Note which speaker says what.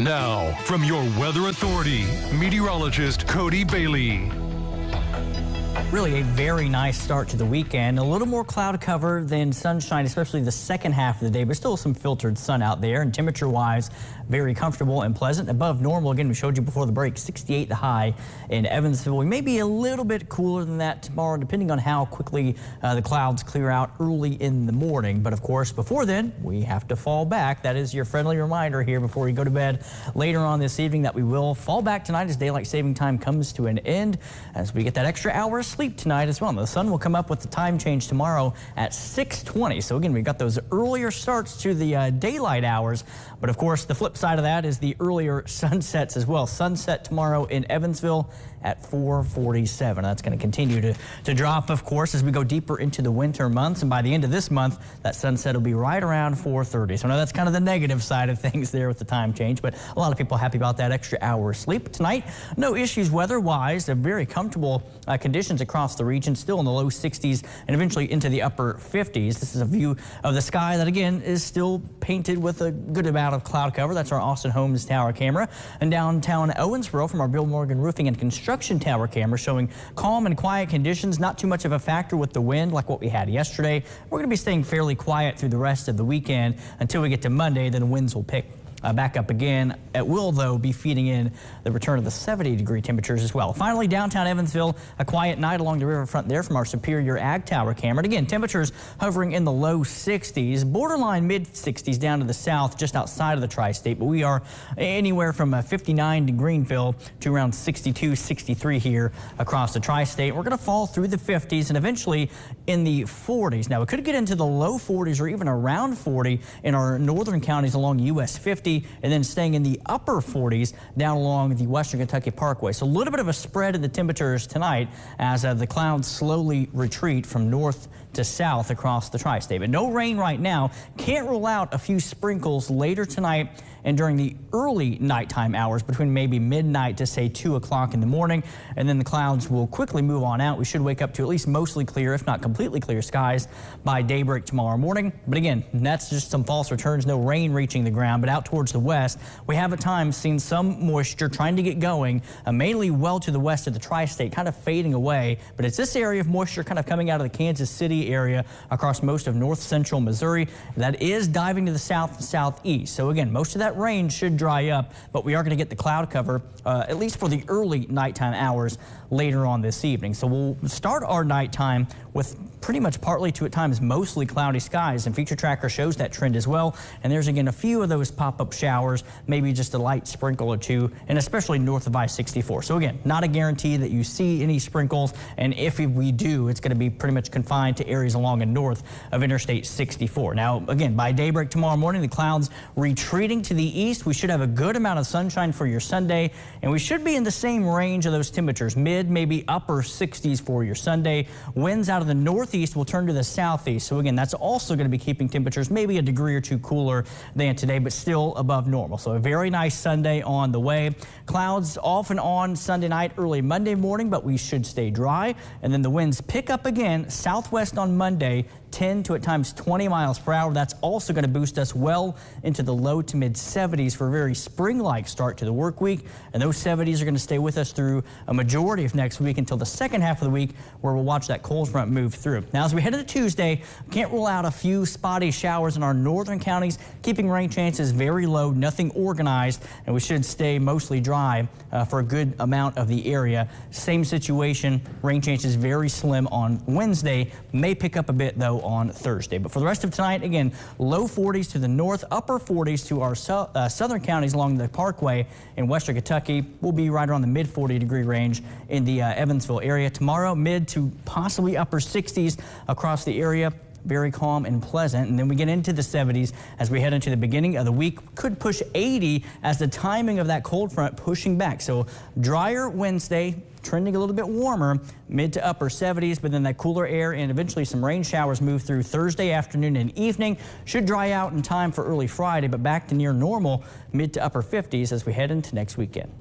Speaker 1: Now, from your weather authority, meteorologist Cody Bailey.
Speaker 2: Really a very nice start to the weekend. A little more cloud cover than sunshine, especially the second half of the day, but still some filtered sun out there. And temperature-wise, very comfortable and pleasant. Above normal, again, we showed you before the break, 68 the high in Evansville. We may be a little bit cooler than that tomorrow, depending on how quickly the clouds clear out early in the morning. But of course, before then, we have to fall back. That is your friendly reminder here before we go to bed later on this evening that we will fall back tonight as daylight saving time comes to an end, as we get that extra hour of sleep tonight as well. And the sun will come up with the time change tomorrow at 6:20. So again, we've got those earlier starts to the daylight hours. But of course, the flip side of that is the earlier sunsets as well. Sunset tomorrow in Evansville at 4:47. That's going to continue to drop, of course, as we go deeper into the winter months. And by the end of this month, that sunset will be right around 4:30. So now that's kind of the negative side of things there with the time change. But a lot of people happy about that extra hour of sleep tonight. No issues weather-wise. They're very comfortable conditions across the region, still in the low 60s and eventually into the upper 50s. This is a view of the sky that, again, is still painted with a good amount of cloud cover. That's our Austin Holmes tower camera. And downtown Owensboro from our Bill Morgan Roofing and Construction tower camera showing calm and quiet conditions. Not too much of a factor with the wind like what we had yesterday. We're going to be staying fairly quiet through the rest of the weekend until we get to Monday. Then winds will pick back up again. It will, though, be feeding in the return of the 70-degree temperatures as well. Finally, downtown Evansville, a quiet night along the riverfront there from our Superior Ag Tower camera. And again, temperatures hovering in the low 60s, borderline mid-60s down to the south, just outside of the tri-state. But we are anywhere from 59 to Greenville to around 62, 63 here across the tri-state. We're going to fall through the 50s and eventually in the 40s. Now, we could get into the low 40s or even around 40 in our northern counties along US 50. And then staying in the upper 40s down along the Western Kentucky Parkway. So a little bit of a spread in the temperatures tonight as the clouds slowly retreat from north to south across the tri-state. But no rain right now. Can't rule out a few sprinkles later tonight and during the early nighttime hours between maybe midnight to say 2 o'clock in the morning. And then the clouds will quickly move on out. We should wake up to at least mostly clear, if not completely clear skies by daybreak tomorrow morning. But again, that's just some false returns. No rain reaching the ground, but out towards the west, we have at times seen some moisture trying to get going, mainly well to the west of the tri-state, kind of fading away. But it's this area of moisture kind of coming out of the Kansas City area across most of north central Missouri that is diving to the south and southeast. So again, most of that rain should dry up, but we are going to get the cloud cover, at least for the early nighttime hours later on this evening. So we'll start our nighttime with pretty much partly to at times mostly cloudy skies, and Feature Tracker shows that trend as well. And there's again a few of those pop-up showers, maybe just a light sprinkle or two, and especially north of I-64. So again, not a guarantee that you see any sprinkles, and if we do, it's going to be pretty much confined to areas along and north of Interstate 64. Now again, by daybreak tomorrow morning, the clouds retreating to the east. We should have a good amount of sunshine for your Sunday, and we should be in the same range of those temperatures, mid, maybe upper 60s for your Sunday. Winds out of the northeast will turn to the southeast. So again, that's also going to be keeping temperatures maybe a degree or two cooler than today, but still above normal. So a very nice Sunday on the way. Clouds off and on Sunday night, early Monday morning, but we should stay dry. And then the winds pick up again southwest on Monday, 10 to at times 20 miles per hour. That's also going to boost us well into the low to mid 70s for a very spring-like start to the work week. And those 70s are going to stay with us through a majority of next week until the second half of the week, where we'll watch that cold front move through. Now, as we head into Tuesday, can't rule out a few spotty showers in our northern counties, keeping rain chances very low, nothing organized, and we should stay mostly dry for a good amount of the area. Same situation, rain chances very slim on Wednesday, may pick up a bit though on Thursday. But for the rest of tonight, again, low 40s to the north, upper 40s to our southern counties along the Parkway in western Kentucky. We'll be right around the mid 40-degree range in the Evansville area. Tomorrow, mid to possibly upper 60s across the area. Very calm and pleasant. And then we get into the 70s as we head into the beginning of the week. Could push 80 as the timing of that cold front pushing back. So drier Wednesday, trending a little bit warmer, mid to upper 70s, but then that cooler air and eventually some rain showers move through Thursday afternoon and evening. Should dry out in time for early Friday, but back to near normal, mid to upper 50s as we head into next weekend.